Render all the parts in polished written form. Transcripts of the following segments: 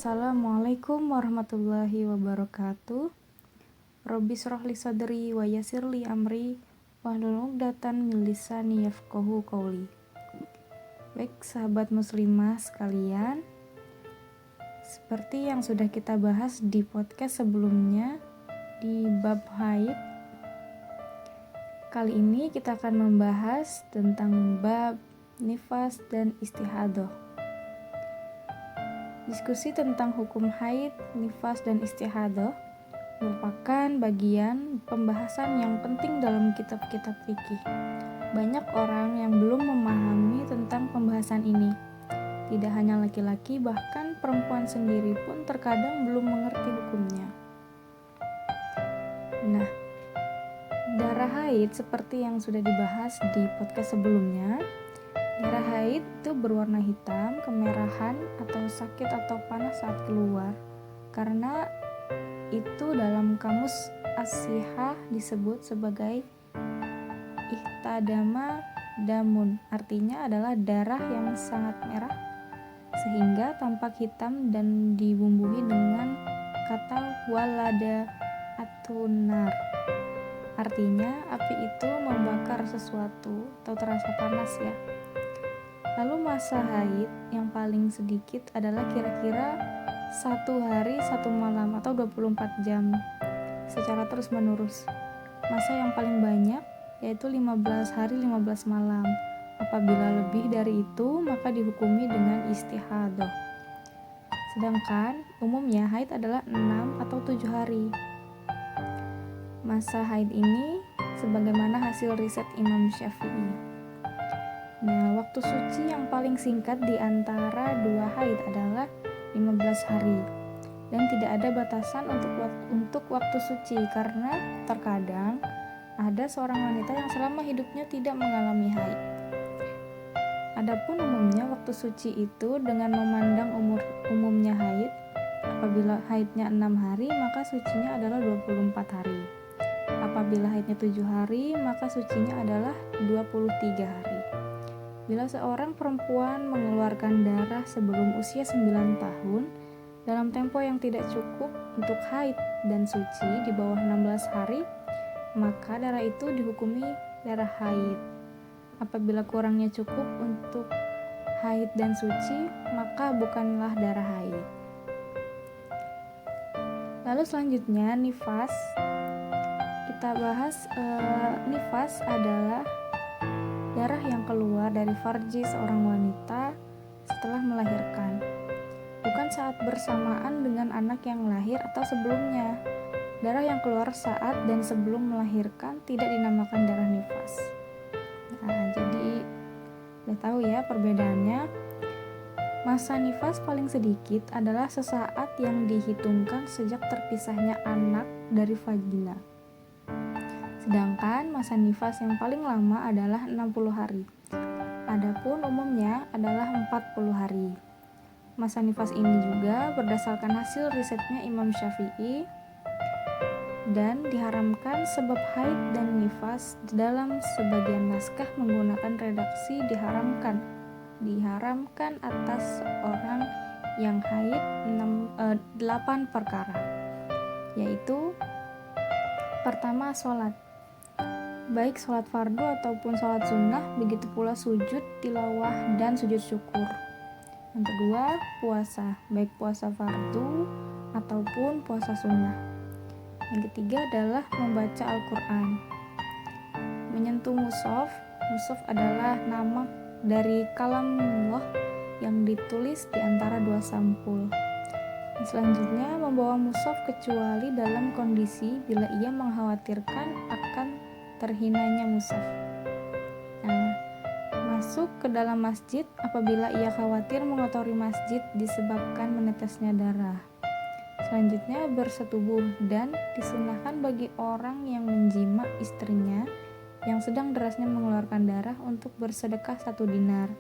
Assalamualaikum warahmatullahi wabarakatuh. Robbi shrah li sadri wa yassir li amri wahlul 'uqdatam min lisani yafqahu qauli. Baik sahabat muslimah sekalian, seperti yang sudah kita bahas di podcast sebelumnya di bab haid, kali ini kita akan membahas tentang bab nifas dan istihadah. Diskusi tentang hukum haid, nifas, dan istihadah merupakan bagian pembahasan yang penting dalam kitab-kitab fikih. Banyak orang yang belum memahami tentang pembahasan ini. Tidak hanya laki-laki, bahkan perempuan sendiri pun terkadang belum mengerti hukumnya. Nah, darah haid seperti yang sudah dibahas di podcast sebelumnya, darah haid itu berwarna hitam, kemerahan, atau sakit atau panas saat keluar. Karena itu dalam kamus as-sihah disebut sebagai ihtadama damun. Artinya adalah darah yang sangat merah sehingga tampak hitam dan dibumbui dengan kata walada atunar. Artinya api itu membakar sesuatu atau terasa panas ya. Lalu masa haid yang paling sedikit adalah kira-kira 1 hari 1 malam atau 24 jam secara terus menerus. Masa yang paling banyak yaitu 15 hari 15 malam. Apabila lebih dari itu maka dihukumi dengan istihadah. Sedangkan umumnya haid adalah 6 atau 7 hari. Masa haid ini sebagaimana hasil riset Imam Syafi'i. Nah, waktu suci yang paling singkat di antara 2 haid adalah 15 hari. Dan tidak ada batasan untuk waktu suci karena terkadang ada seorang wanita yang selama hidupnya tidak mengalami haid. Adapun umumnya waktu suci itu dengan memandang umumnya haid, apabila haidnya 6 hari maka sucinya adalah 24 hari. Apabila haidnya 7 hari maka sucinya adalah 23 hari. Bila seorang perempuan mengeluarkan darah sebelum usia 9 tahun dalam tempo yang tidak cukup untuk haid dan suci di bawah 16 hari, maka darah itu dihukumi darah haid. Apabila kurangnya cukup untuk haid dan suci, maka bukanlah darah haid. Lalu selanjutnya nifas. Kita bahas nifas adalah darah yang keluar dari farji seorang wanita setelah melahirkan, bukan saat bersamaan dengan anak yang lahir atau sebelumnya. Darah yang keluar saat dan sebelum melahirkan tidak dinamakan darah nifas. Nah, jadi udah tahu ya perbedaannya. Masa nifas paling sedikit adalah sesaat yang dihitungkan sejak terpisahnya anak dari vagina. Sedangkan masa nifas yang paling lama adalah 60 hari. Adapun umumnya adalah 40 hari. Masa nifas ini juga berdasarkan hasil risetnya Imam Syafi'i dan diharamkan sebab haid dan nifas dalam sebagian naskah menggunakan redaksi diharamkan atas orang yang haid 8 perkara, yaitu pertama sholat, baik sholat fardu ataupun sholat sunnah, begitu pula sujud tilawah dan sujud syukur. Yang kedua, puasa, baik puasa fardu ataupun puasa sunnah. Yang ketiga adalah membaca Al-Quran. Menyentuh mushaf adalah nama dari kalamullah yang ditulis di antara 2 sampul. Selanjutnya, membawa mushaf kecuali dalam kondisi bila ia mengkhawatirkan akan terhinanya mushaf. Nah, masuk ke dalam masjid apabila ia khawatir mengotori masjid disebabkan menetesnya darah. Selanjutnya, bersetubuh dan disunahkan bagi orang yang menjima istrinya yang sedang derasnya mengeluarkan darah untuk bersedekah 1 dinar.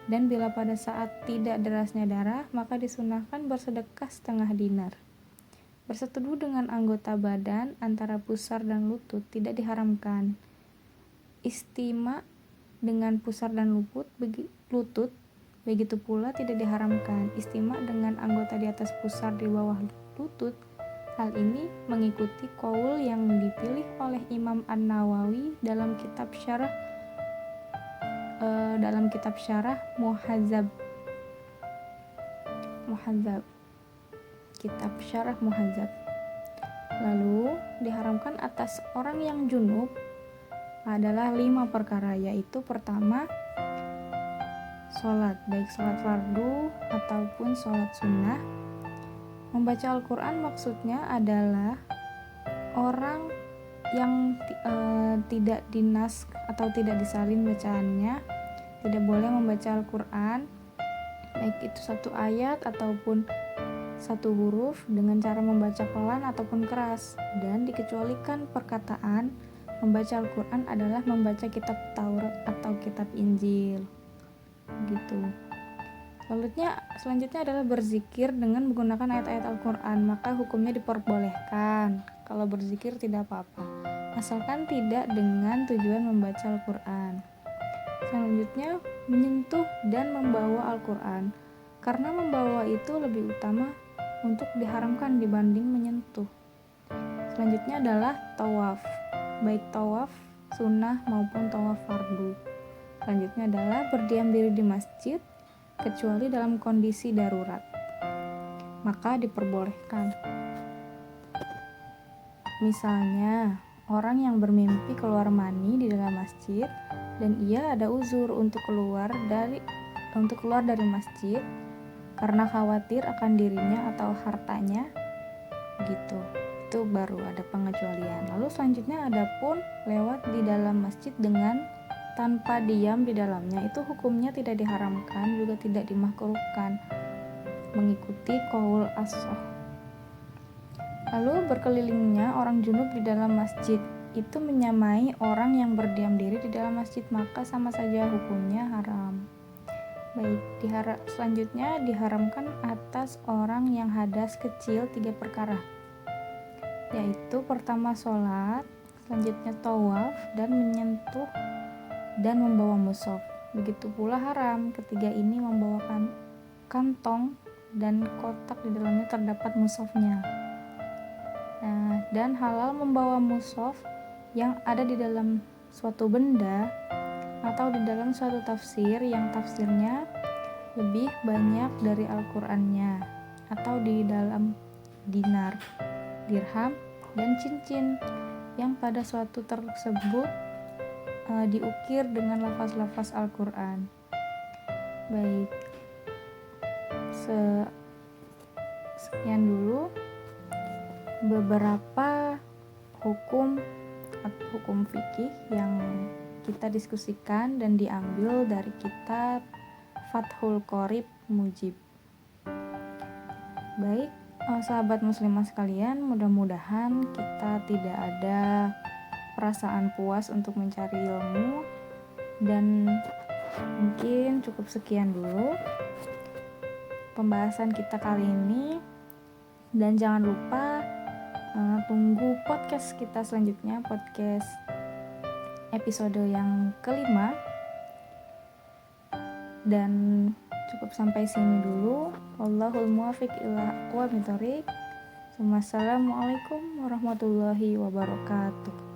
Dan bila pada saat tidak derasnya darah, maka disunahkan bersedekah 1/2 dinar. Bersetubuh dengan anggota badan antara pusar dan lutut tidak diharamkan. Istima dengan pusar dan lutut Begitu pula tidak diharamkan istima dengan anggota di atas pusar di bawah lutut. Hal ini mengikuti qaul yang dipilih oleh Imam An-Nawawi dalam kitab syarah Muhadzab. Kitab syarah Muhadzab. Lalu diharamkan atas orang yang junub adalah 5 perkara, yaitu pertama, sholat, baik sholat fardu ataupun sholat sunnah. Membaca Al-Quran maksudnya adalah orang yang tidak dinas atau tidak disalin bacaannya, tidak boleh membaca Al-Quran baik itu satu ayat ataupun satu huruf dengan cara membaca pelan ataupun keras, dan dikecualikan perkataan membaca Al-Quran adalah membaca kitab Taurat atau kitab Injil gitu. Selanjutnya adalah berzikir dengan menggunakan ayat-ayat Al-Quran, maka hukumnya diperbolehkan. Kalau berzikir tidak apa-apa, asalkan tidak dengan tujuan membaca Al-Quran. Selanjutnya, menyentuh dan membawa Al-Quran, karena membawa itu lebih utama untuk diharamkan dibanding menyentuh. Selanjutnya adalah tawaf, baik tawaf sunnah maupun tawaf fardu. Selanjutnya adalah berdiam diri di masjid kecuali dalam kondisi darurat, maka diperbolehkan. Misalnya, orang yang bermimpi keluar mani di dalam masjid dan ia ada uzur untuk keluar dari masjid karena khawatir akan dirinya atau hartanya gitu. Itu baru ada pengecualian. Lalu selanjutnya adapun lewat di dalam masjid dengan tanpa diam di dalamnya, itu hukumnya tidak diharamkan juga tidak dimakruhkan mengikuti qaul as-shah. Lalu berkelilingnya orang junub di dalam masjid itu menyamai orang yang berdiam diri di dalam masjid, maka sama saja hukumnya haram. Baik, selanjutnya diharamkan atas orang yang hadas kecil 3 perkara, yaitu pertama sholat, selanjutnya tawaf dan menyentuh dan membawa mushaf. Begitu pula haram ketiga ini membawakan kantong dan kotak di dalamnya terdapat mushafnya. Dan halal membawa mushaf yang ada di dalam suatu benda atau di dalam suatu tafsir yang tafsirnya lebih banyak dari Al-Qur'annya, atau di dalam dinar, dirham, dan cincin yang pada suatu tersebut diukir dengan lafaz-lafaz Al-Qur'an. Baik, sekian dulu beberapa hukum fikih yang kita diskusikan dan diambil dari kitab Fathul Qorib Mujib. Baik, sahabat muslimah sekalian, mudah-mudahan kita tidak ada perasaan puas untuk mencari ilmu, dan mungkin cukup sekian dulu pembahasan kita kali ini, dan jangan lupa tunggu podcast kita selanjutnya, podcast episode yang kelima. Dan cukup sampai sini dulu. Wallahul muwaffiq ila aqwamit thoriq. Wassalamualaikum warahmatullahi wabarakatuh.